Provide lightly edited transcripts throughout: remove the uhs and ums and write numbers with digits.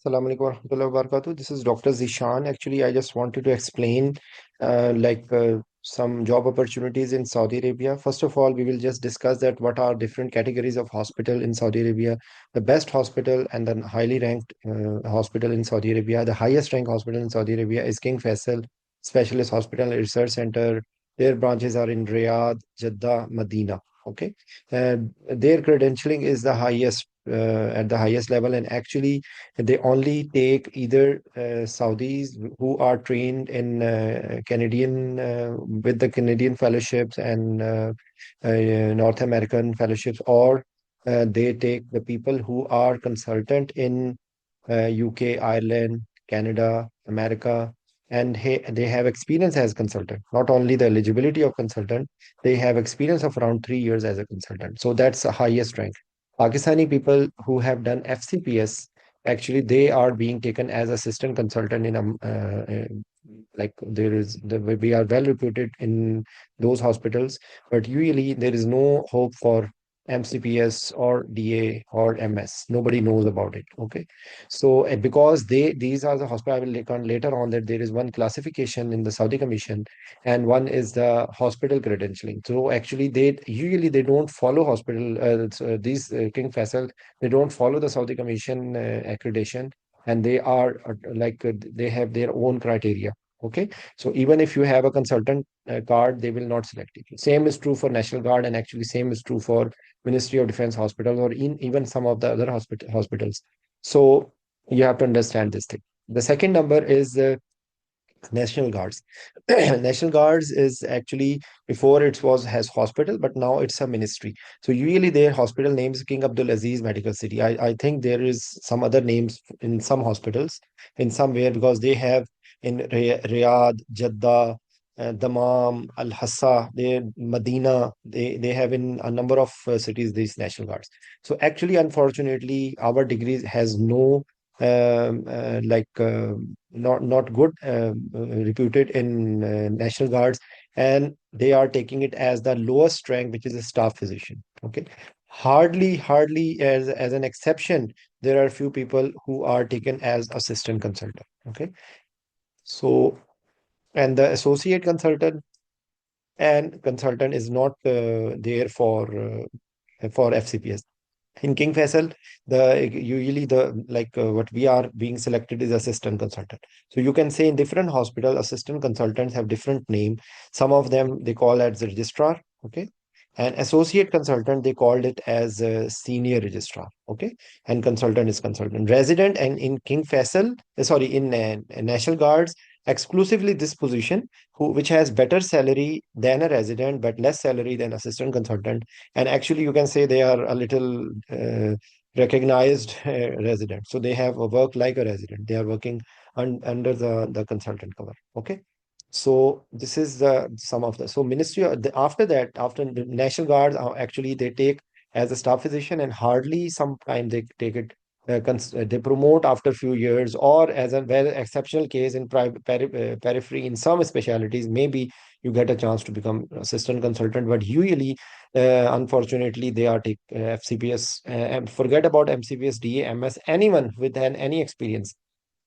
Assalamu alaikum warahmatullahi wabarakatuh. This is Dr. Zishan. Actually, I just wanted to explain some job opportunities in Saudi Arabia. First of all, we will just discuss that what are different categories of hospital in Saudi Arabia. The best hospital and the highly ranked hospital in Saudi Arabia. The highest ranked hospital in Saudi Arabia is King Faisal Specialist Hospital and Research Center. Their branches are in Riyadh, Jeddah, Medina. Okay. Their credentialing is the highest at the highest level, and actually they only take either Saudis who are trained in Canadian with the Canadian fellowships and North American fellowships, or they take the people who are consultant in UK, Ireland, Canada, America, and they have experience as consultant. Not only the eligibility of consultant, they have experience of around 3 years as a consultant. So that's the highest rank. Pakistani people who have done FCPS, actually they are being taken as assistant consultant in like there is we are well reputed in those hospitals, but usually there is no hope for MCPS or DA or MS. Nobody knows about it. Okay, so because these are the hospital, I will later on that there is one classification in the Saudi Commission, and one is the hospital credentialing. So actually, they don't follow hospital. These King Faisal, they don't follow the Saudi Commission accreditation, and they are they have their own criteria. Okay, so even if you have a consultant card, they will not select it. Same is true for National Guard, and actually same is true for Ministry of Defense hospitals, or in even some of the other hospitals. So you have to understand this thing. The second number is National Guards. National Guards is actually before it was has hospital, but now it's a ministry. So usually their hospital name is King Abdul Aziz Medical City. I think there is some other names in some hospitals in somewhere because they have in Riyadh, Jeddah, Dammam, Al Hassa, they Medina. They have in a number of cities these National Guards. So actually, unfortunately, our degree has no not good reputed in National Guards, and they are taking it as the lowest rank, which is a staff physician. Okay, hardly as an exception, there are few people who are taken as assistant consultant. Okay, so and the associate consultant and consultant is not there for FCPS. In King Faisal, the usually the what we are being selected is assistant consultant. So you can say in different hospital, assistant consultants have different name. Some of them they call as the registrar, okay, and associate consultant they called it as a senior registrar, okay, and consultant is consultant. Resident and in King Faisal, sorry, in National Guards, exclusively this position, which has better salary than a resident but less salary than assistant consultant, and actually you can say they are a little recognized resident, so they have a work like a resident, they are working under the consultant cover. Okay, so this is the some of the so ministry after that, after the National Guards actually they take as a staff physician, and hardly sometime they take it they promote after a few years, or as a very exceptional case in periphery in some specialties, maybe you get a chance to become assistant consultant, but usually unfortunately they are take FCPS and forget about MCPS, DA, MS, anyone with any experience,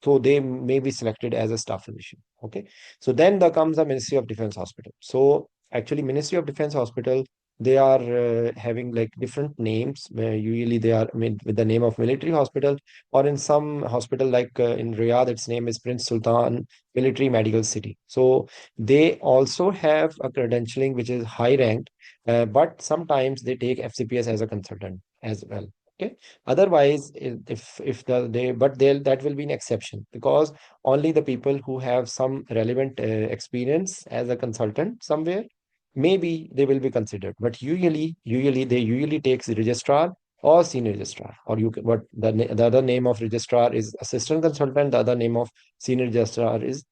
so they may be selected as a staff physician. Okay, so then there comes the Ministry of Defense hospital. So actually Ministry of Defense hospital, they are having like different names. Usually they are made with the name of military hospital, or in some hospital like in Riyadh, its name is Prince Sultan Military Medical City. So they also have a credentialing which is high ranked, but sometimes they take FCPS as a consultant as well. Okay. Otherwise, if the they but they that will be an exception, because only the people who have some relevant experience as a consultant somewhere, maybe they will be considered. But usually they usually takes registrar or senior registrar, or you can, what the other name of registrar is assistant consultant. The other name of senior registrar is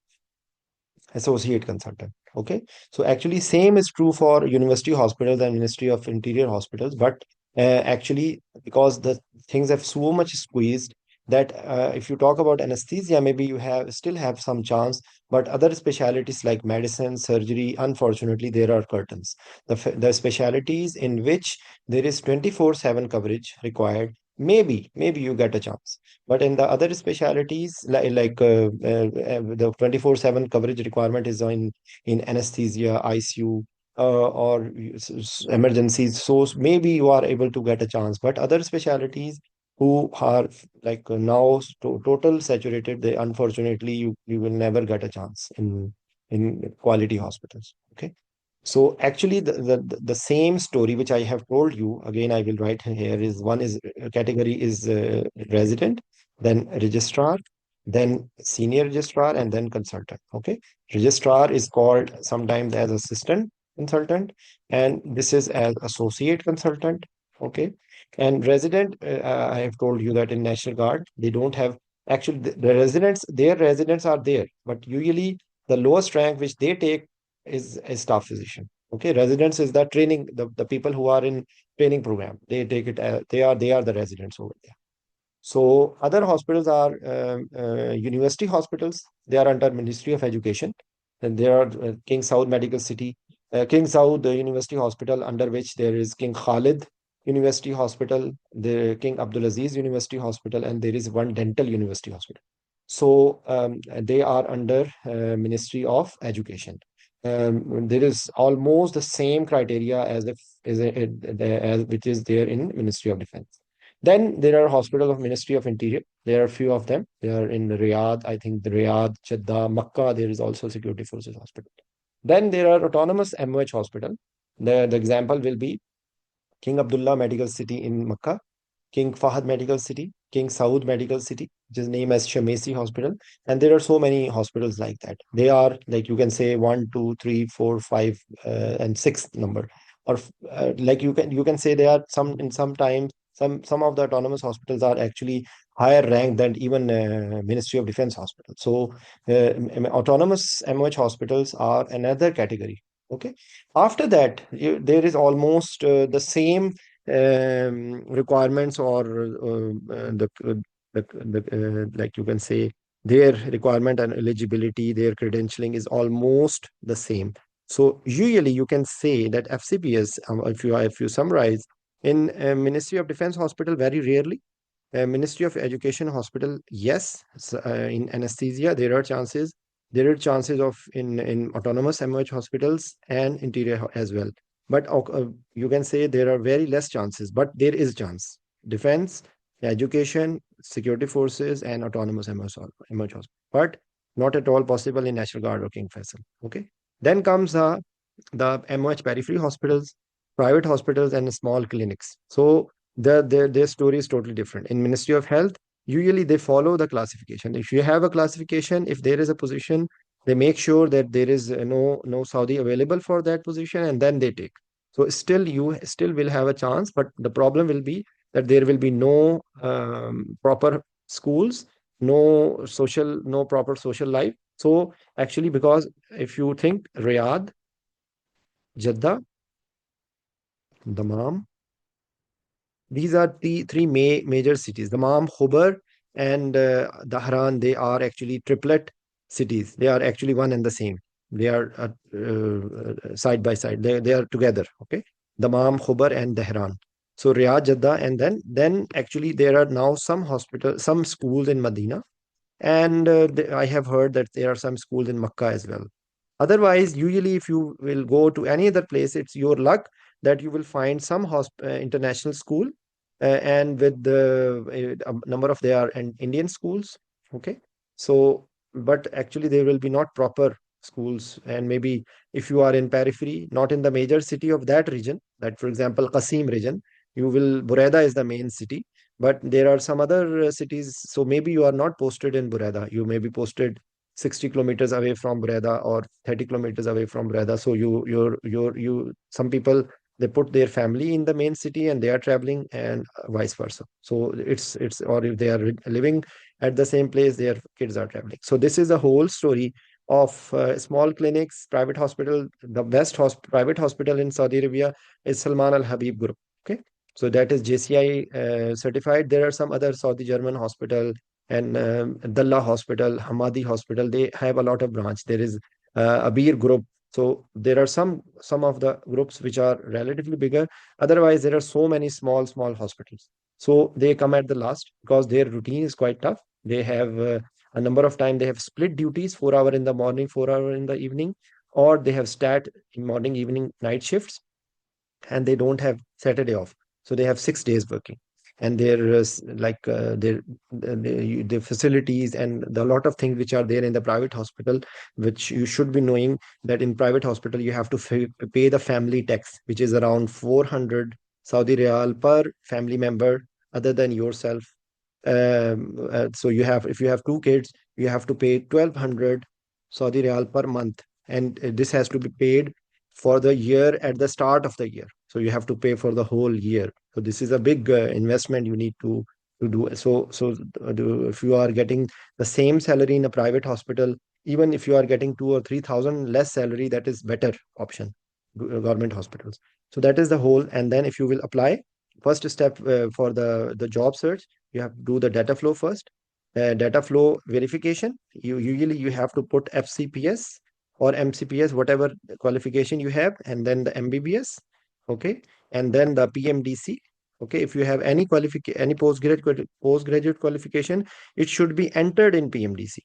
associate consultant. Okay, so actually same is true for university hospitals and Ministry of Interior hospitals, but actually because the things have so much squeezed that if you talk about anesthesia, maybe you have still have some chance, but other specialties like medicine, surgery, unfortunately there are curtains. The specialties in which there is 24/7 coverage required, maybe you get a chance. But in the other specialties, the 24/7 coverage requirement is in anesthesia, ICU, or emergencies. So maybe you are able to get a chance. But other specialties who are now total saturated, they unfortunately you will never get a chance in quality hospitals. Okay. So actually, the same story which I have told you, again, I will write here is one is category is resident, then registrar, then senior registrar, and then consultant. Okay. Registrar is called sometimes as assistant consultant, and this is as associate consultant. Okay. And resident, I have told you that in National Guard, they don't have actually the residents, their residents are there, but usually the lowest rank which they take is a staff physician. Okay, residents is the training, the people who are in training program. They take it, they are the residents over there. So other hospitals are university hospitals. They are under Ministry of Education. And there are King Saud Medical City, King Saud University Hospital, under which there is King Khalid University Hospital, the King Abdulaziz University Hospital, and there is one dental university hospital. So they are under Ministry of Education. There is almost the same criteria as if as which is there in Ministry of Defense. Then there are hospitals of Ministry of Interior. There are few of them. They are in Riyadh, I think the Riyadh, Jeddah, Makkah. There is also Security Forces Hospital. Then there are autonomous MOH hospital. The example will be King Abdullah Medical City in Makkah, King Fahd Medical City, King Saud Medical City, which is named as Shamesi Hospital. And there are so many hospitals like that. They are like you can say one, two, three, four, five, and six number. Or like you can say they are some in some times some of the autonomous hospitals are actually higher ranked than even Ministry of Defense hospitals. So autonomous MOH hospitals are another category. Okay. After that, there is almost the same requirements or like you can say their requirement and eligibility, their credentialing is almost the same. So usually you can say that FCPS, if you summarize, in Ministry of Defense hospital, very rarely. Ministry of Education hospital, yes. In anesthesia, there are chances. There are chances of in autonomous MOH hospitals and interior as well. But you can say there are very less chances, but there is chance. Defense, education, security forces, and autonomous MOH hospital. But not at all possible in National Guard or King Faisal. Okay. Then comes the MOH periphery hospitals, private hospitals, and small clinics. So their story is totally different. In Ministry of Health, usually they follow the classification. If you have a classification, if there is a position, they make sure that there is no Saudi available for that position, and then they take. So still you still will have a chance, but the problem will be that there will be no proper schools, no proper social life. So actually, because if you think Riyadh, Jeddah, Dammam, these are the three major cities. Dammam, Khobar, and Dahran, they are actually triplet cities. They are actually one and the same. They are side by side. They are together. Okay. Dammam, Khobar, and Dahran. So Riyadh, Jeddah, and then actually there are now some schools in Medina, and I have heard that there are some schools in Makkah as well. Otherwise, usually, if you will go to any other place, it's your luck that you will find some international school, and with the number of they are Indian schools. Okay, so but actually there will be not proper schools, and maybe if you are in periphery, not in the major city of that region, that for example Qasim region, you will Bureda is the main city, but there are some other cities. So maybe you are not posted in Bureda. You may be posted 60 kilometers away from Breda or 30 kilometers away from Breda. So some people, they put their family in the main city and they are traveling, and vice versa. So or if they are living at the same place, their kids are traveling. So this is the whole story of small clinics, private hospital. The best private hospital in Saudi Arabia is Salman Al Habib Group. Okay. So that is JCI certified. There are some other Saudi German hospital and Dalla Hospital, Hamadi Hospital. They have a lot of branch. There is Abir Group. So there are some of the groups which are relatively bigger. Otherwise, there are so many small hospitals. So they come at the last because their routine is quite tough. They have a number of time they have split duties, 4 hour in the morning, 4 hour in the evening, or they have start in morning, evening, night shifts, and they don't have Saturday off. So they have 6 days working. And their their facilities and the lot of things which are there in the private hospital, which you should be knowing that in private hospital you have to pay the family tax, which is around 400 Saudi Riyal per family member other than yourself. So you have, if you have two kids, you have to pay 1200 Saudi Riyal per month, and this has to be paid for the year at the start of the year. So you have to pay for the whole year. So this is a big investment you need to do. If you are getting the same salary in a private hospital, even if you are getting 2 or 3 thousand less salary, that is better option, government hospitals. So that is the whole. And then if you will apply, first step for the job search, you have to do the data flow first. Data flow verification. You usually you have to put FCPS or MCPS, whatever qualification you have, and then the MBBS, okay, and then the PMDC. Okay, if you have any qualification, any postgraduate qualification, it should be entered in PMDC.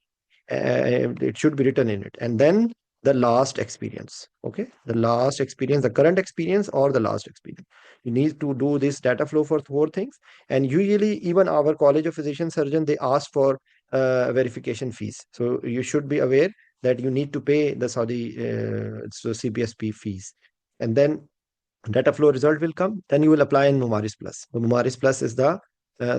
It should be written in it, and then the last experience. Okay, the last experience, the current experience or the last experience. You need to do this data flow for 4 things, and usually even our College of Physician Surgeon they ask for verification fees. So you should be aware that you need to pay the Saudi CPSP fees. And then data flow result will come. Then you will apply in Mumaris Plus. The Mumaris Plus is the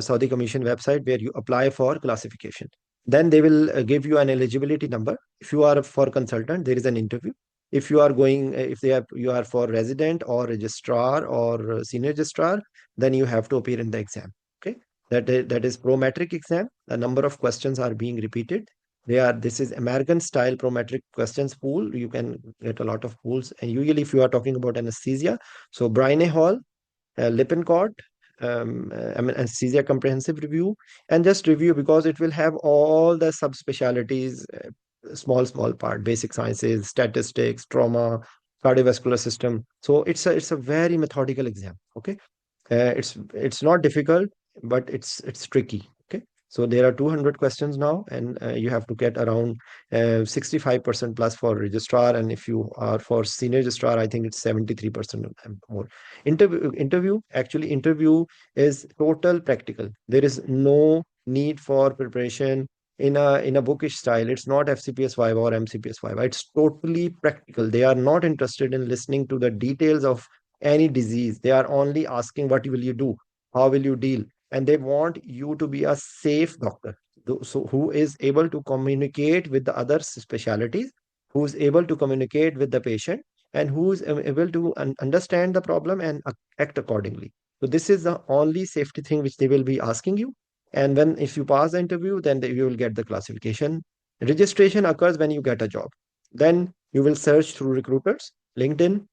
Saudi Commission website where you apply for classification. Then they will give you an eligibility number. If you are for consultant, there is an interview. If you are going, if they are, you are for resident or registrar or senior registrar, then you have to appear in the exam. Okay, that is prometric exam. A number of questions are being repeated. This is American style prometric questions pool. You can get a lot of pools. And usually if you are talking about anesthesia, so Bryne Hall, Lippincott, anesthesia comprehensive review, and just review because it will have all the subspecialties, small part, basic sciences, statistics, trauma, cardiovascular system. So it's a very methodical exam. Okay, it's not difficult, but it's tricky. Okay, so there are 200 questions now, and you have to get around 65% plus for registrar, and if you are for senior registrar, I think it's 73% more. Interview is total practical. There is no need for preparation in a bookish style. It's not FCPS 5 or MCPS 5. It's totally practical. They are not interested in listening to the details of any disease. They are only asking what will you do, how will you deal, and they want you to be a safe doctor. So who is able to communicate with the other specialities, who is able to communicate with the patient, and who is able to understand the problem and act accordingly. So this is the only safety thing which they will be asking you. And when if you pass the interview, then you will get the classification. Registration occurs when you get a job. Then you will search through recruiters, LinkedIn,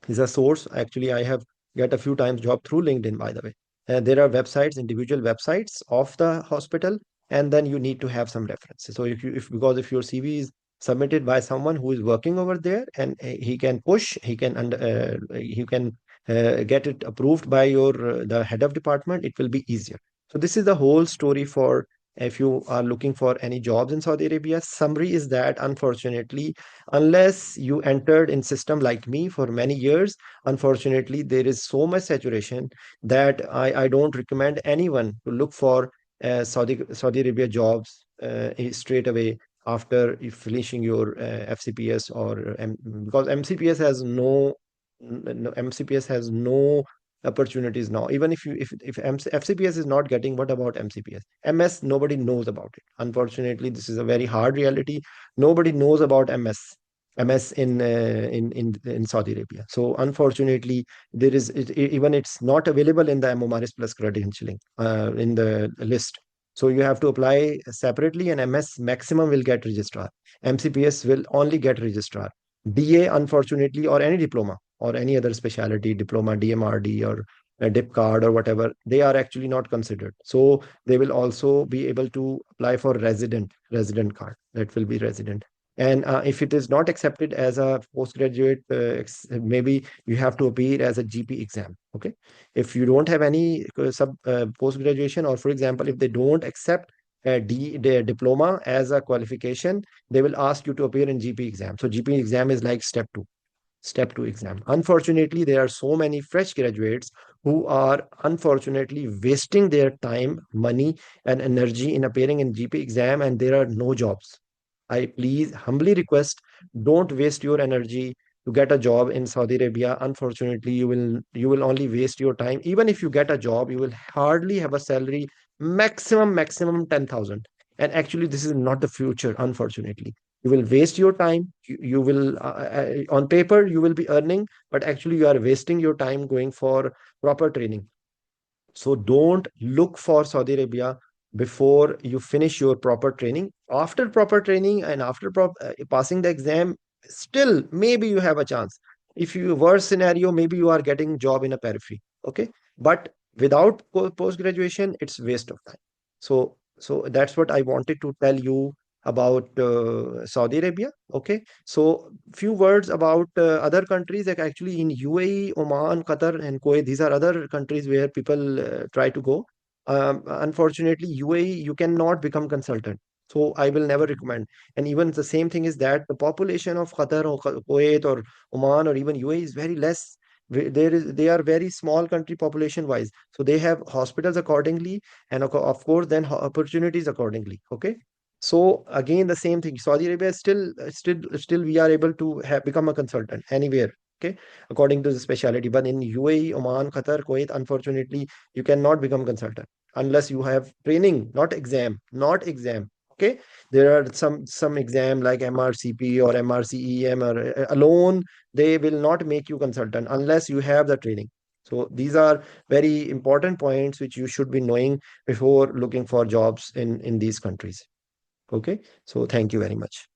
is a source. Actually, I have get a few times job through LinkedIn, by the way. There are websites, individual websites of the hospital, and then you need to have some references. So if because if your CV is submitted by someone who is working over there, and he can push, he can get it approved by your the head of department, it will be easier. So this is the whole story for if you are looking for any jobs in Saudi Arabia. Summary is that unfortunately, unless you entered in system like me for many years, unfortunately there is so much saturation that I don't recommend anyone to look for Saudi Arabia jobs straight away after you finishing your FCPS or because MCPS has no opportunities now. Even if FCPS is not getting, what about MCPS? MS, nobody knows about it. Unfortunately, this is a very hard reality. Nobody knows about MS in Saudi Arabia. So unfortunately, there is even it's not available in the MMRS plus credentialing in the list. So you have to apply separately, and MS maximum will get registrar. MCPS will only get registrar. DA, unfortunately, or any diploma or any other specialty, diploma, DMRD or a DIP card or whatever, they are actually not considered. So they will also be able to apply for resident card. That will be resident. And if it is not accepted as a postgraduate, maybe you have to appear as a GP exam. Okay, if you don't have any sub post graduation, or for example, if they don't accept their diploma as a qualification, they will ask you to appear in GP exam. So GP exam is like step 2 exam. Unfortunately, there are so many fresh graduates who are unfortunately wasting their time, money, and energy in appearing in GP exam, and there are no jobs. I please humbly request, don't waste your energy to get a job in Saudi Arabia. Unfortunately, you will only waste your time. Even if you get a job, you will hardly have a salary, maximum 10,000. And actually, this is not the future, unfortunately. You will waste your time. You will on paper you will be earning, but actually you are wasting your time going for proper training. So don't look for Saudi Arabia before you finish your proper training. After proper training and after passing the exam, still maybe you have a chance. If you worst scenario, maybe you are getting job in a periphery. Okay, but without post graduation, it's waste of time. So that's what I wanted to tell you about Saudi Arabia. Okay, so few words about other countries, like actually in UAE, Oman, Qatar, and Kuwait. These are other countries where people try to go. Unfortunately, UAE, you cannot become consultant. So I will never recommend. And even the same thing is that the population of Qatar or Kuwait or Oman or even UAE is very less. They are very small country population wise. So they have hospitals accordingly, and of course then opportunities accordingly. Okay. So again, the same thing. Saudi Arabia is still we are able to have become a consultant anywhere. Okay, according to the specialty. But in UAE, Oman, Qatar, Kuwait, unfortunately, you cannot become consultant unless you have training, not exam. Okay, there are some exam like MRCP or MRCEM or alone they will not make you consultant unless you have the training. So these are very important points which you should be knowing before looking for jobs in these countries. Okay, so thank you very much.